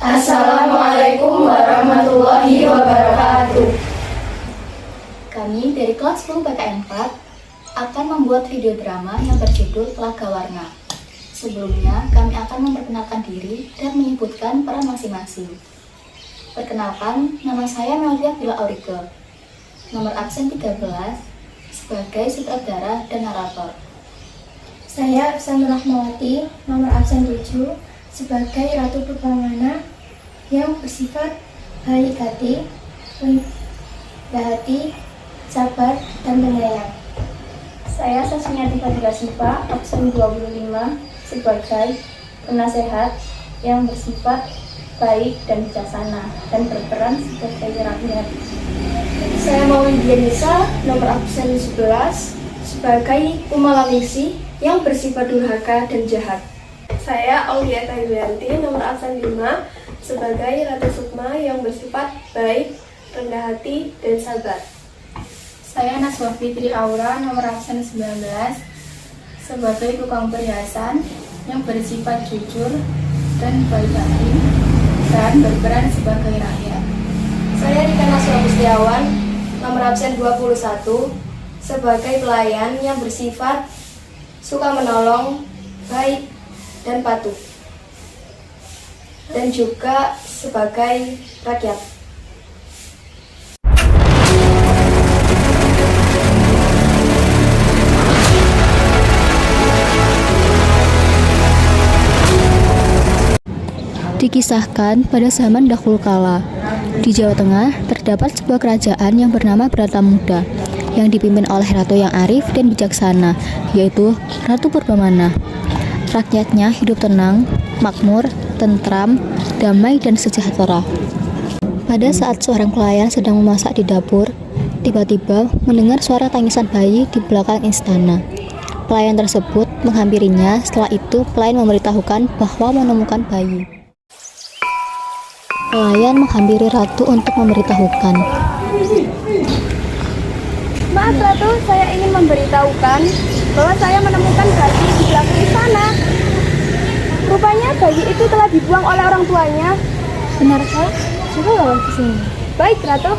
Assalamualaikum warahmatullahi wabarakatuh. Kami dari kelas 10 PKN 4 akan membuat video drama yang berjudul Telaga Warna. Sebelumnya, kami akan memperkenalkan diri dan menyebutkan peran masing-masing. Perkenalkan, nama saya Melvia Bila Aurike. Nomor absen 13 sebagai sutradara dan narator. Saya Absen Rahmawati, nomor absen 7 sebagai Ratu Purbamana yang bersifat baik hati, rendah hati, sabar, dan penyayang. Saya Sasmiati Fadila Siva, absen 25 sebagai penasehat yang bersifat baik dan bijaksana dan berperan sebagai rakyat. Saya Mawin Dianisa, nomor absen 11 sebagai Umalalisi yang bersifat durhaka dan jahat. Saya Aulia Tayulianti, nomor absen 5 sebagai Ratu Sukma yang bersifat baik, rendah hati, dan sabar. Saya Naswa Fitri Aura, nomor absen 19 sebagai tukang perhiasan yang bersifat jujur dan baik hati dan berperan sebagai rakyat. Saya Rika Naswa Mustiawan, nomor absen 21 sebagai pelayan yang bersifat suka menolong, baik, dan patuh, dan juga sebagai rakyat. Dikisahkan pada zaman dahulu kala, di Jawa Tengah terdapat sebuah kerajaan yang bernama Bratamuda yang dipimpin oleh ratu yang arif dan bijaksana, yaitu Ratu Purbamana. Rakyatnya hidup tenang, makmur, tentram, damai, dan sejahtera. Pada saat seorang pelayan sedang memasak di dapur, tiba-tiba mendengar suara tangisan bayi di belakang istana. Pelayan tersebut menghampirinya. Setelah itu, pelayan memberitahukan bahwa menemukan bayi. Pelayan menghampiri ratu untuk memberitahukan. Maaf Ratu, saya ingin memberitahukan bahwa saya menemukan bayi di belakang istana. Rupanya bayi itu telah dibuang oleh orang tuanya. Benarkah? Coba bawa ke sini. Baik Ratu.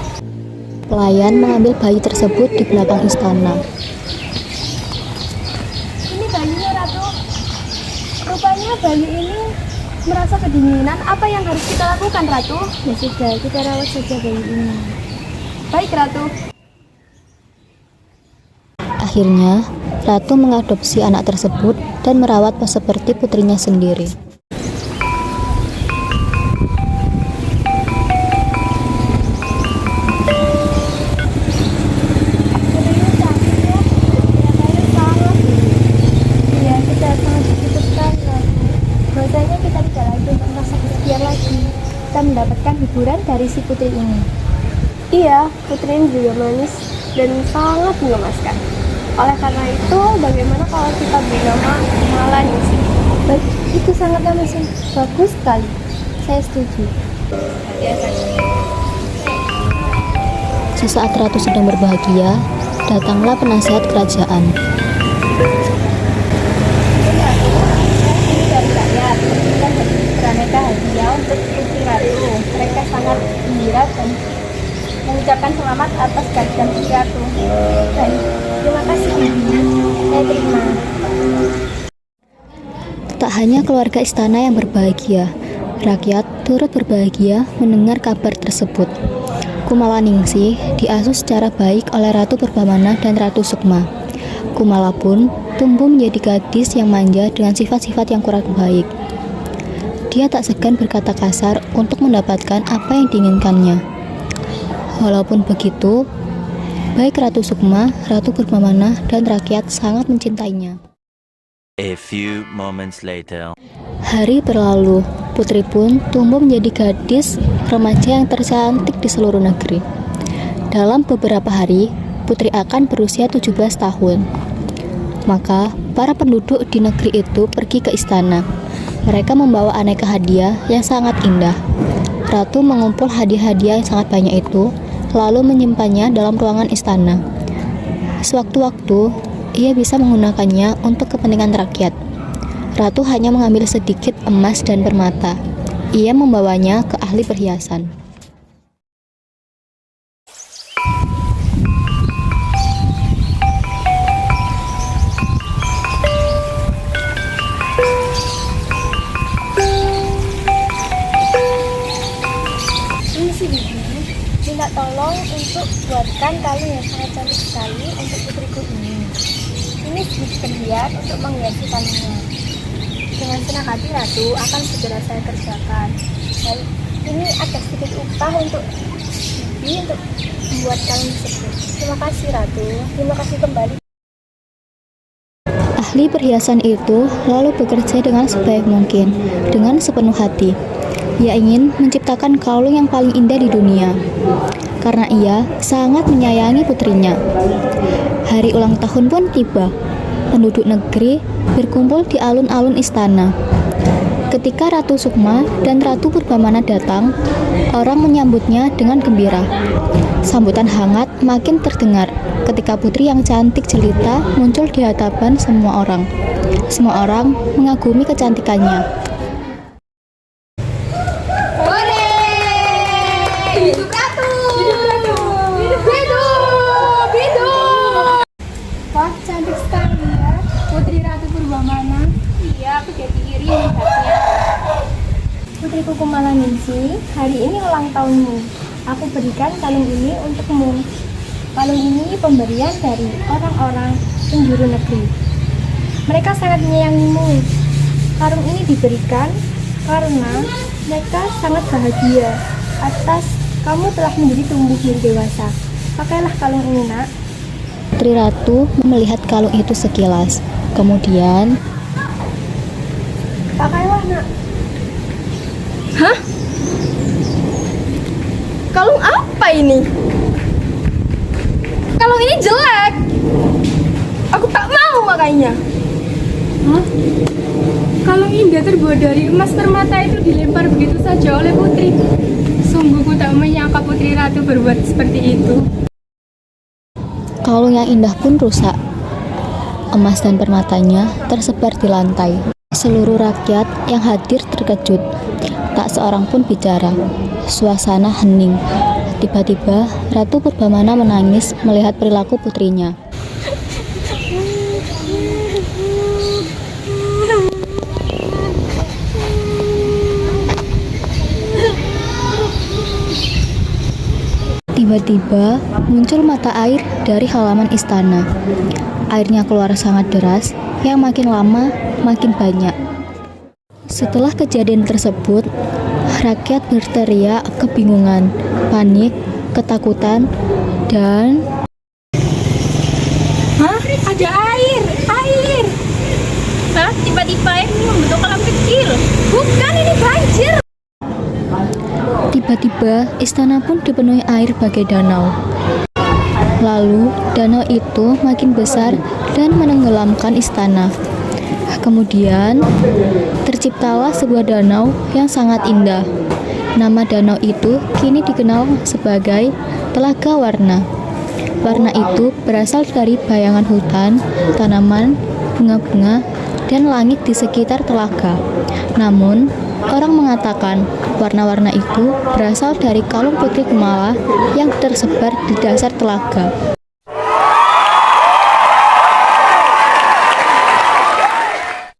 Pelayan mengambil bayi tersebut di belakang istana. Ini bayinya Ratu. Rupanya bayi ini merasa kedinginan. Apa yang harus kita lakukan Ratu? Ya sudah, kita rawat saja bayi ini. Baik Ratu. Akhirnya, ratu mengadopsi anak tersebut dan merawatnya seperti putrinya sendiri. Iya, kita sangat dibutuhkan. Bahwasanya kita tidak lagi merasa kesepian lagi. Kita mendapatkan hiburan dari si putri ini. Iya, putri ini juga manis dan sangat mengemaskan. Oleh karena itu, bagaimana kalau kita beri nama Malaningsih? Baik, itu sangatlah masih bagus sekali. Saya setuju. Sesaat ratu sedang berbahagia, datanglah penasihat kerajaan. Dari rakyat, kita beraneka hadiah untuk putri ratu. Mereka sangat gembira dan mengucapkan selamat atas kehadiran putri ratu. Baik, terima kasih. Saya terima. Tak hanya keluarga istana yang berbahagia, rakyat turut berbahagia mendengar kabar tersebut. Kumalaningsih diasuh secara baik oleh Ratu Purbamana dan Ratu Sukma. Kumala pun tumbuh menjadi gadis yang manja dengan sifat-sifat yang kurang baik. Dia tak segan berkata kasar untuk mendapatkan apa yang diinginkannya. Walaupun begitu, baik Ratu Sukma, Ratu Purbamana, dan rakyat sangat mencintainya. A few moments later. Hari berlalu, putri pun tumbuh menjadi gadis remaja yang tercantik di seluruh negeri. Dalam beberapa hari, putri akan berusia 17 tahun. Maka, para penduduk di negeri itu pergi ke istana. Mereka membawa aneka hadiah yang sangat indah. Ratu mengumpul hadiah-hadiah yang sangat banyak itu, lalu menyimpannya dalam ruangan istana. Sewaktu-waktu, ia bisa menggunakannya untuk kepentingan rakyat. Ratu hanya mengambil sedikit emas dan permata. Ia membawanya ke ahli perhiasan. Minta tolong untuk buatkan kalung yang sangat cantik sekali untuk putriku ini. Ini sedikit berhias untuk menghiasi kalungnya. Dengan senang hati Ratu akan segera saya kerjakan. Baik, ini ada sedikit upah untuk Bibi untuk membuat kalung tersebut. Terima kasih Ratu. Terima kasih kembali. Ahli perhiasan itu lalu bekerja dengan sebaik mungkin, dengan sepenuh hati. Ia ingin menciptakan kalung yang paling indah di dunia, karena ia sangat menyayangi putrinya. Hari ulang tahun pun tiba. Penduduk negeri berkumpul di alun-alun istana. Ketika Ratu Sukma dan Ratu Purbamana datang, orang menyambutnya dengan gembira. Sambutan hangat makin terdengar ketika putri yang cantik jelita muncul di hadapan semua orang. Semua orang mengagumi kecantikannya. Wah, cantik sekali ya, Putri Ratu Purbamana. Iya, aku jadi iri melihatnya. Putriku Kumalaningsi, hari ini ulang tahunmu. Aku berikan kalung ini untukmu. Kalung ini pemberian dari orang-orang penjuru negeri. Mereka sangat menyayangimu. Kalung ini diberikan karena mereka sangat bahagia atas kamu telah menjadi tumbuh menjadi dewasa. Pakailah kalung ini, nak. Putri Ratu melihat kalung itu sekilas. Kemudian, Pakailah, nak. Hah? Kalung apa ini? Kalung ini jelek. Aku tak mau makainya. Hah? Kalung indah terbuat dari emas permata itu dilempar begitu saja oleh putri. Sungguh ku tak menyangka Putri Ratu berbuat seperti itu. kalung yang indah pun rusak. Emas dan permatanya tersebar di lantai. Seluruh rakyat yang hadir terkejut. Tak seorang pun bicara. Suasana hening. Tiba-tiba, Ratu Purbamana menangis melihat perilaku putrinya. Tiba-tiba muncul mata air dari halaman istana. Airnya keluar sangat deras, yang makin lama makin banyak. Setelah kejadian tersebut, rakyat berteriak kebingungan, panik, ketakutan, dan Hah? Ada air! Air! Hah? Tiba-tiba air ini membentuk kolam kecil. Bukan, ini banjir! tiba-tiba istana pun dipenuhi air bagai danau. Lalu, danau itu makin besar dan menenggelamkan istana. Kemudian, terciptalah sebuah danau yang sangat indah. Nama danau itu kini dikenal sebagai Telaga Warna. Warna itu berasal dari bayangan hutan, tanaman, bunga-bunga, dan langit di sekitar telaga. Namun, orang mengatakan warna-warna itu berasal dari kalung Putri Kumala yang tersebar di dasar telaga.